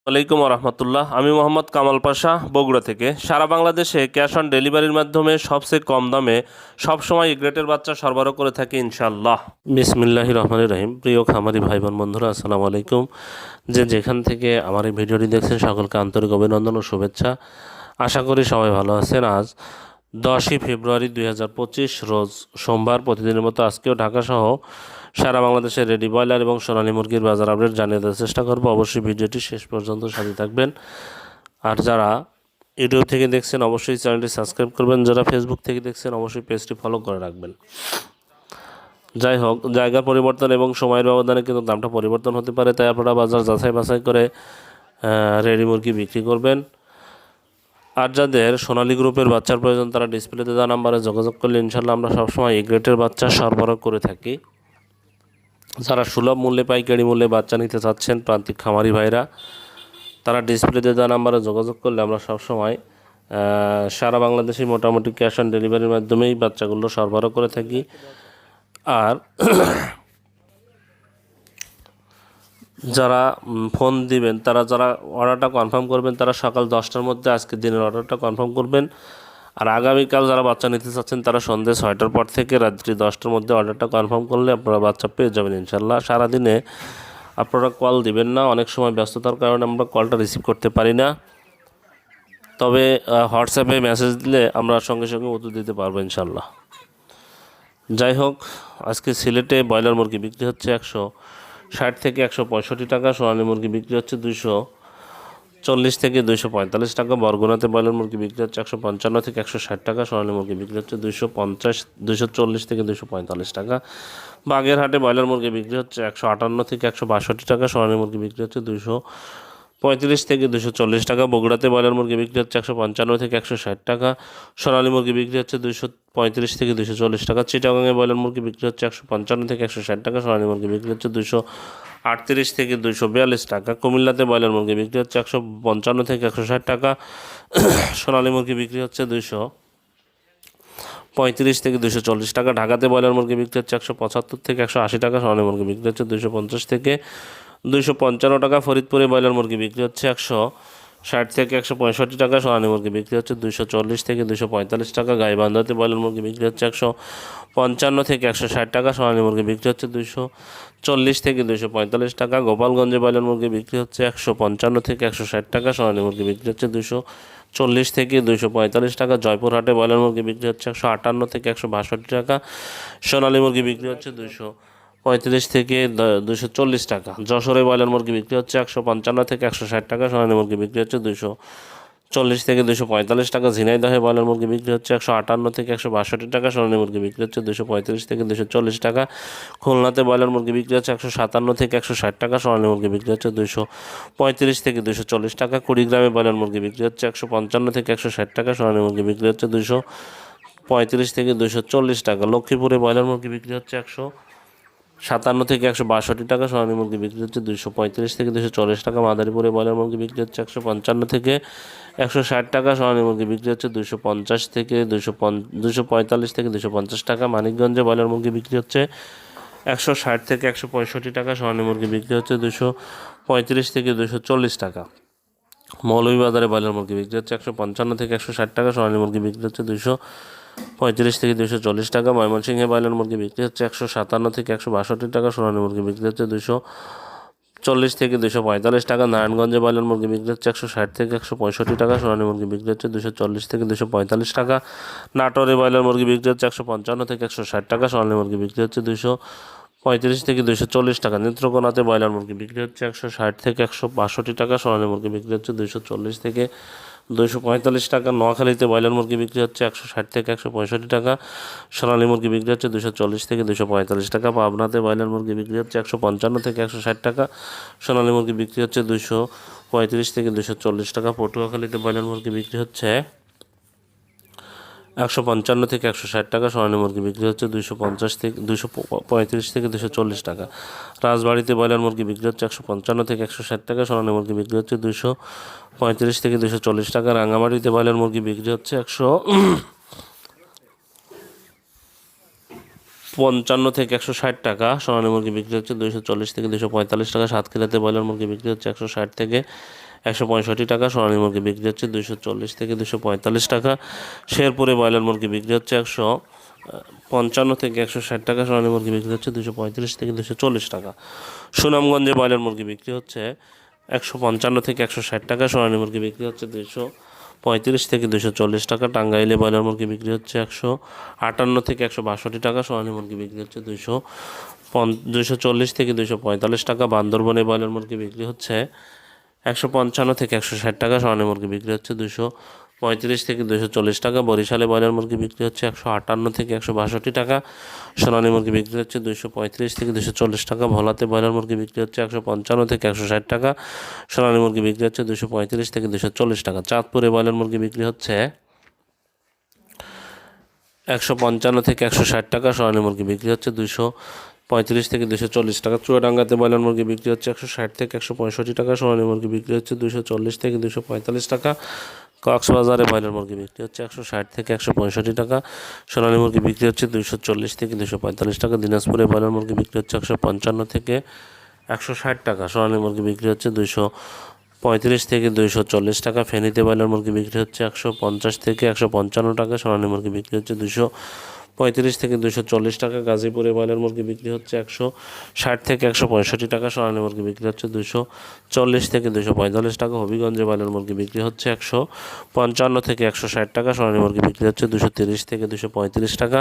ওয়ালাইকুম রহমতুল্লাহ। আমি মোহাম্মদ কামাল পাশা, বগুড়া থেকে। সারা বাংলাদেশে ক্যাশ অন ডেলিভারির মাধ্যমে সবচেয়ে কম দামে সবসময় এ গ্রেটের বাচ্চা সরবরাহ করে থাকি ইনশাআল্লাহ। বিসমিল্লাহির রহমানির রহিম। প্রিয় খামারি ভাই বোন বন্ধুরা, আসসালামু আলাইকুম। যেখান থেকে আমার এই ভিডিওটি দেখছেন সকলকে আন্তরিক অভিনন্দন ও শুভেচ্ছা। আশা করি সবাই ভালো আছেন। আজ 10ই ফেব্রুয়ারি 2025 রোজ সোমবার। প্রতিদিনের মতো আজকেও ঢাকাসহ সারা বাংলাদেশের রেডি ব্রয়লার এবং সোনালী মুরগির বাজার আপডেট জানিয়ে দেওয়ার চেষ্টা করব। অবশ্যই ভিডিওটি শেষ পর্যন্ত সাথে থাকবেন। আর যারা ইউটিউব থেকে দেখছেন অবশ্যই চ্যানেলটি সাবস্ক্রাইব করবেন। যারা ফেসবুক থেকে দেখছেন অবশ্যই পেজটি ফলো করে রাখবেন। যাই হোক, জায়গার পরিবর্তন এবং সময়ের ব্যবধানে কিন্তু দামটা পরিবর্তন হতে পারে, তাই আপনারা বাজার যাচাই বাছাই করে রেডি মুরগি বিক্রি করবেন। আর যাদের সোনালী গ্রুপের বাচ্চার প্রয়োজন তারা ডিসপ্লেতে দেওয়া নাম্বারে যোগাযোগ করলে ইনশাল্লাহ আমরা সবসময় এই গ্রেটের বাচ্চা সরবরাহ করে থাকি। যারা সুলভ মূল্যে পাইকারি মূল্যে বাচ্চা নিতে চাচ্ছেন প্রান্তিক খামারি ভাইরা, তারা ডিসপ্লেতে দেওয়া নাম্বারে যোগাযোগ করলে আমরা সবসময় সারা বাংলাদেশে মোটামুটি ক্যাশ অন ডেলিভারির মাধ্যমেই বাচ্চাগুলো সরবরাহ করে থাকি। আর যারা ফোন দিবেন, যারা অর্ডারটা কনফার্ম করবেন তারা সকাল 10টার মধ্যে আজকের দিনের অর্ডারটা কনফার্ম করবেন। আর আগামীকাল যারা বাচ্চা নিতে চাচ্ছেন তারা সন্ধ্যে 6টার পর থেকে রাত্রি 10টার মধ্যে অর্ডারটা কনফার্ম করলে আপনারা বাচ্চা পেয়ে যাবেন ইনশাল্লাহ। সারাদিনে আপনারা কল দিবেন না, অনেক সময় ব্যস্ততার কারণে আমরা কলটা রিসিভ করতে পারি না। তবে হোয়াটসঅ্যাপে মেসেজ দিলে আমরা সঙ্গে সঙ্গে উত্তর দিতে পারবো ইনশাল্লাহ। যাই হোক, আজকে সিলেটে ব্রয়লার মুরগি বিক্রি হচ্ছে 160 থেকে 165 টাকা, সোনালী মুরগি বিক্রি হচ্ছে 240 থেকে 245 টাকা। বরগুনাতে ব্রয়লার মুরগি বিক্রি হচ্ছে 155 থেকে 160 টাকা, সোনালী মুরগি বিক্রি হচ্ছে 240 থেকে 245 টাকা। বাগেরহাটে ব্রয়লার মুরগি বিক্রি হচ্ছে 158 থেকে 162 টাকা, সোনালী মুরগি বিক্রি হচ্ছে 235 থেকে 240 টাকা। বগুড়াতে ব্রয়লার মুরগি বিক্রি হচ্ছে 155 থেকে 160 টাকা, সোনালী মুরগি বিক্রি হচ্ছে 235 থেকে 240 টাকা। চিটাগাংয়ে ব্রয়লার মুরগি বিক্রি হচ্ছে 155 থেকে 160 টাকা, সোনালী মুরগি বিক্রি হচ্ছে 238 থেকে 242 টাকা। কুমিল্লাতে ব্রয়লার মুরগি বিক্রি হচ্ছে 155 থেকে 160 টাকা, সোনালী মুরগি বিক্রি হচ্ছে 235 থেকে 240 টাকা। ঢাকাতে ব্রয়লার মুরগি বিক্রি হচ্ছে 175 থেকে 180 টাকা, সোনালী মুরগি বিক্রি হচ্ছে 250 থেকে 255 টাকা। ফরিদপুরে ব্রয়লার মুরগি বিক্রি হচ্ছে 160 থেকে 165 টাকা, সোনালী মুরগি বিক্রি হচ্ছে 240 থেকে 245 টাকা। গাইবান্ধাতে ব্রয়লার মুরগি বিক্রি হচ্ছে 155 থেকে 160 টাকা, সোনালী মুরগি বিক্রি হচ্ছে 240 থেকে 245 টাকা। গোপালগঞ্জে ব্রয়লার মুরগি বিক্রি হচ্ছে 155 থেকে 160 টাকা, সোনালী মুরগি বিক্রি হচ্ছে 240 থেকে 245 টাকা। জয়পুরহাটে ব্রয়লার মুরগি বিক্রি হচ্ছে 158 থেকে 162 টাকা, সোনালী মুরগি বিক্রি হচ্ছে 235 থেকে 240 টাকা। যশোরে ব্রয়লার মুরগি বিক্রি হচ্ছে 155 থেকে 160 টাকা, সোনালী মুরগি বিক্রি হচ্ছে 240 থেকে 245 টাকা। ঝিনাইদহে ব্রয়লার মুরগি বিক্রি হচ্ছে 158 থেকে 162 টাকা, সোনালী মুরগি বিক্রি হচ্ছে 235 থেকে 240 টাকা। খুলনাতে ব্রয়লার মুরগি বিক্রি হচ্ছে 157 থেকে 160 টাকা, সোনালী মুরগি বিক্রি হচ্ছে 235 থেকে 240 টাকা। কুড়িগ্রামে ব্রয়লার মুরগি বিক্রি হচ্ছে 155 থেকে 160 টাকা, সোনালী মুরগি বিক্রি হচ্ছে 235 থেকে 240 টাকা। লক্ষ্মীপুরে ব্রয়লার মুরগি বিক্রি হচ্ছে 157 থেকে 162 টাকা, সোনালী মুরগি বিক্রি হচ্ছে 235 থেকে 240 টাকা। মাদারীপুরে ব্রয়লার মুরগি বিক্রি হচ্ছে 155 থেকে 160 টাকা, সোনালী মুরগি বিক্রি হচ্ছে 250 থেকে 245 থেকে 250 টাকা। মানিকগঞ্জে ব্রয়লার মুরগি বিক্রি হচ্ছে 160 থেকে 165 টাকা, সোনালী মুরগি বিক্রি হচ্ছে 235 থেকে 240 টাকা। মৌলভীবাজারে ব্রয়লার মুরগি বিক্রি হচ্ছে 155 থেকে 160 টাকা, সোনালী মুরগি বিক্রি হচ্ছে 235 থেকে 240 টাকা। ময়মনসিংহে ব্রয়লার মুরগি বিক্রি হচ্ছে 157 থেকে 162 টাকা, সোনালী মুরগি বিক্রি হচ্ছে 240 থেকে 245 টাকা। নারায়ণগঞ্জে ব্রয়লার মুরগি বিক্রি হচ্ছে 160 থেকে 165 টাকা, সোনালী মুরগি বিক্রি হচ্ছে 240 থেকে 245 টাকা। নাটোরে ব্রয়লার মুরগি বিক্রি হচ্ছে 155 থেকে 160 টাকা, সোনালী মুরগি বিক্রি হচ্ছে 235 থেকে 240 টাকা। নেত্রকোনাতে ব্রয়লার মুরগি বিক্রি হচ্ছে 160 থেকে 162 টাকা, সোনালী মুরগি বিক্রি হচ্ছে 240 থেকে 245 টাকা। নোয়াখালীতে ব্রয়লার মুরগি বিক্রি হচ্ছে 160 থেকে 165 টাকা, সোনালী মুরগি বিক্রি হচ্ছে 240 থেকে 245 টাকা। পাবনাতে ব্রয়লার মুরগি বিক্রি হচ্ছে 155 থেকে 160 টাকা, সোনালী মুরগি বিক্রি হচ্ছে 235 থেকে 240 টাকা। পটুয়াখালীতে ব্রয়লার মুরগি বিক্রি হচ্ছে 155 থেকে 160 টাকা, সোনালী মুরগি বিক্রি হচ্ছে 250 থেকে 235 থেকে 240 টাকা। রাজবাড়িতে ব্রয়লার মুরগি বিক্রি হচ্ছে 155 থেকে 160 টাকা, সোনালী মুরগি বিক্রি হচ্ছে 235 থেকে 240 টাকা। রাঙ্গামাটিতে ব্রয়লার মুরগি বিক্রি হচ্ছে 155 থেকে 160 টাকা, সোনালী মুরগি বিক্রি হচ্ছে 240 থেকে 245 টাকা। সাতক্ষীরাতে ব্রয়লার মুরগি বিক্রি হচ্ছে 160 থেকে 165 টাকা, সোনালী মুরগি বিক্রি হচ্ছে 240 থেকে 245 টাকা। শেরপুরে ব্রয়লার মুরগি বিক্রি হচ্ছে 155 থেকে 160 টাকা, সোনালী মুরগি বিক্রি হচ্ছে 235 থেকে 240 টাকা। সুনামগঞ্জে ব্রয়লার মুরগি বিক্রি হচ্ছে 155 থেকে 160 টাকা, সোনালী মুরগি বিক্রি হচ্ছে 235 থেকে 240 টাকা। টাঙ্গাইলে ব্রয়লার মুরগি বিক্রি হচ্ছে 158 থেকে 162 টাকা, সোনালী মুরগি বিক্রি হচ্ছে 240 থেকে 245 টাকা। বান্দরবনে ব্রয়লার মুরগি বিক্রি হচ্ছে 155 থেকে 160 টাকা, সোনালী মুরগি বিক্রি হচ্ছে 235 থেকে 240 টাকা। বরিশালে ব্রয়লার মুরগি বিক্রি হচ্ছে 158 থেকে 162 টাকা, সোনালী মুরগি বিক্রি হচ্ছে 235 থেকে 240 টাকা। ভোলাতে ব্রয়লার মুরগি বিক্রি হচ্ছে 155 থেকে 160 টাকা, সোনালী মুরগি বিক্রি হচ্ছে 235 থেকে 240 টাকা। চাঁদপুরে ব্রয়লার মুরগি বিক্রি হচ্ছে 155 থেকে 160 টাকা, সোনালী মুরগি বিক্রি হচ্ছে 235 থেকে 240 টাকা। চুয়াডাঙ্গাতে ব্রয়লার মুরগি বিক্রি হচ্ছে 160 থেকে 165 টাকা, সোনালী মুরগি বিক্রি হচ্ছে 240 থেকে 245 টাকা। কক্সবাজারে ব্রয়লার মুরগি বিক্রি হচ্ছে 160 থেকে 165 টাকা, সোনালী মুরগি বিক্রি হচ্ছে 240 থেকে 245 টাকা। দিনাজপুরে ব্রয়লার মুরগি বিক্রি হচ্ছে 155 থেকে 160 টাকা, সোনালী মুরগি বিক্রি হচ্ছে 235 থেকে 240 টাকা। ফেনীতে ব্রয়লার মুরগি বিক্রি হচ্ছে 150 থেকে 155 টাকা, সোনালী মুরগি বিক্রি হচ্ছে 235 থেকে 240 টাকা। গাজীপুরে ব্রয়লার মুরগি বিক্রি হচ্ছে 160 থেকে 165 টাকা, সোনালী মুরগি বিক্রি হচ্ছে 240 থেকে 245 টাকা। হবিগঞ্জে ব্রয়লার মুরগি বিক্রি হচ্ছে 155 থেকে 160 টাকা, সোনালী মুরগি বিক্রি হচ্ছে 230 থেকে 235 টাকা।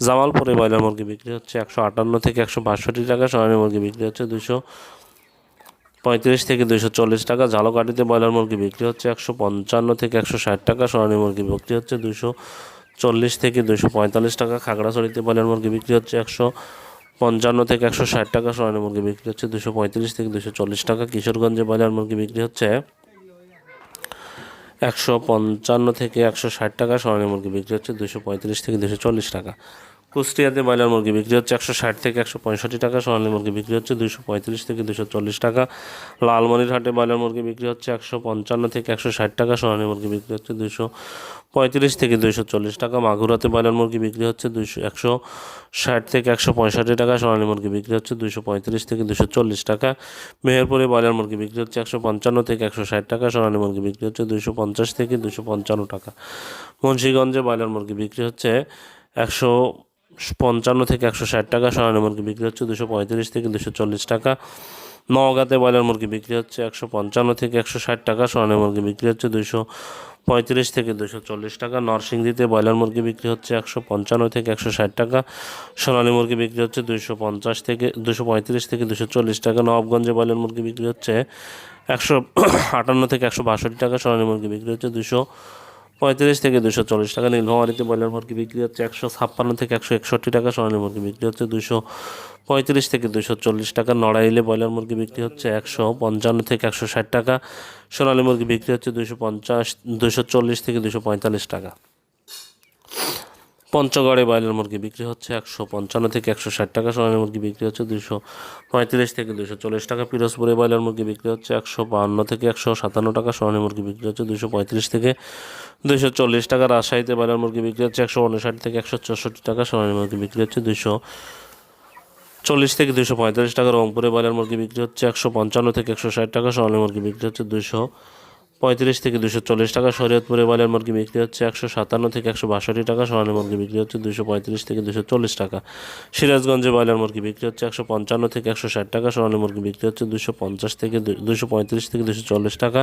জামালপুরে ব্রয়লার মুরগি বিক্রি হচ্ছে 158 থেকে 162 টাকা, সোনালী মুরগি বিক্রি হচ্ছে 235 থেকে 240 টাকা। ঝালকাঠিতে ব্রয়লার মুরগি বিক্রি হচ্ছে 155 থেকে 160 টাকা, সোনালী মুরগি বিক্রি হচ্ছে 240 থেকে 245 টাকা। খাগড়াছড়িতে ব্রয়লার মুরগি বিক্রি হচ্ছে 155 থেকে 160 টাকা, সোনালী মুরগি বিক্রি হচ্ছে 235 থেকে 240 টাকা। কিশোরগঞ্জে ব্রয়লার মুরগি বিক্রি হচ্ছে 155 থেকে 160 টাকা, সোনালী মুরগি বিক্রি হচ্ছে 235 থেকে 240 টাকা। কুষ্টিয়াতে ব্রয়লার মুরগি বিক্রি হচ্ছে 160 থেকে 165 টাকা, সোনালী মুরগি বিক্রি হচ্ছে 235 থেকে 240 টাকা। লালমনিরহাটে ব্রয়লার মুরগি বিক্রি হচ্ছে 155 থেকে 160 টাকা, সোনালী মুরগি বিক্রি হচ্ছে 235 থেকে 240 টাকা। মাগুরাতে ব্রয়লার মুরগি বিক্রি হচ্ছে 160 থেকে 165 টাকা, সোনালী মুরগি বিক্রি হচ্ছে 235 থেকে 240 টাকা। মেহেরপুরে ব্রয়লার মুরগি বিক্রি হচ্ছে 155 থেকে 160 টাকা, সোনালী মুরগি বিক্রি হচ্ছে 250 থেকে 255 টাকা। মুন্সিগঞ্জে ব্রয়লার মুরগি বিক্রি হচ্ছে 155 থেকে 160 টাকা, সোনালী মুরগি বিক্রি হচ্ছে 235 থেকে 240 টাকা। নওগাঁতে ব্রয়লার মুরগি বিক্রি হচ্ছে 155 থেকে 160 টাকা, সোনালী মুরগি বিক্রি হচ্ছে 235 থেকে 240 টাকা। নরসিংদীতে ব্রয়লার মুরগি বিক্রি হচ্ছে 155 থেকে 160 টাকা, সোনালী মুরগি বিক্রি হচ্ছে 235 থেকে 240 টাকা। নবাবগঞ্জে ব্রয়লার মুরগি বিক্রি হচ্ছে 158 থেকে 162 টাকা, সোনালী মুরগি বিক্রি হচ্ছে 235 থেকে 240 টাকা। নীলফামারীতে ব্রয়লার মুরগি বিক্রি হচ্ছে 156 থেকে 161 টাকা, সোনালী মুরগি বিক্রি হচ্ছে 235 থেকে 240 টাকা। নড়াইলে ব্রয়লার মুরগি বিক্রি হচ্ছে 155 থেকে 160 টাকা, সোনালী মুরগি বিক্রি হচ্ছে 240 থেকে 245 টাকা। পঞ্চগড়ে ব্রয়লার মুরগি বিক্রি হচ্ছে 155 থেকে 160 টাকা, সোনালী মুরগি বিক্রি হচ্ছে 235 থেকে 240 টাকা। পিরোজপুরে ব্রয়লার মুরগি বিক্রি হচ্ছে 152 থেকে 157 টাকা, সোনালী মুরগি বিক্রি হচ্ছে 235 থেকে 240 টাকা। রাজশাহীতে ব্রয়লার মুরগি বিক্রি হচ্ছে 159 থেকে 164 টাকা, সোনালী মুরগি বিক্রি হচ্ছে 240 থেকে 245 টাকা। রংপুরে ব্রয়লার মুরগি বিক্রি হচ্ছে 155 থেকে 160 টাকা, সোনালী মুরগি বিক্রি হচ্ছে 235 থেকে 240 টাকা। শরীয়তপুরে ব্রয়লার মুরগি বিক্রি হচ্ছে 157 থেকে 162 টাকা, সোনালী মুরগি বিক্রি হচ্ছে 235 থেকে 240 টাকা। সিরাজগঞ্জে ব্রয়লার মুরগি বিক্রি হচ্ছে 155 থেকে 160 টাকা, সোনালী মুরগি বিক্রি হচ্ছে 235 থেকে 240 টাকা।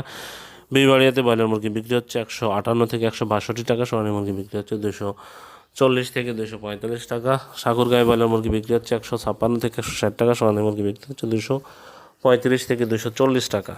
বিবাড়িয়াতে ব্রয়লার মুরগি বিক্রি হচ্ছে 158 থেকে 162 টাকা, সোনালী মুরগি বিক্রি হচ্ছে 240 থেকে 245 টাকা। ঠাকুরগাঁয়ে ব্রয়লার মুরগি বিক্রি হচ্ছে 156 থেকে 160 টাকা, সোনালী মুরগি বিক্রি হচ্ছে 235 থেকে 240 টাকা।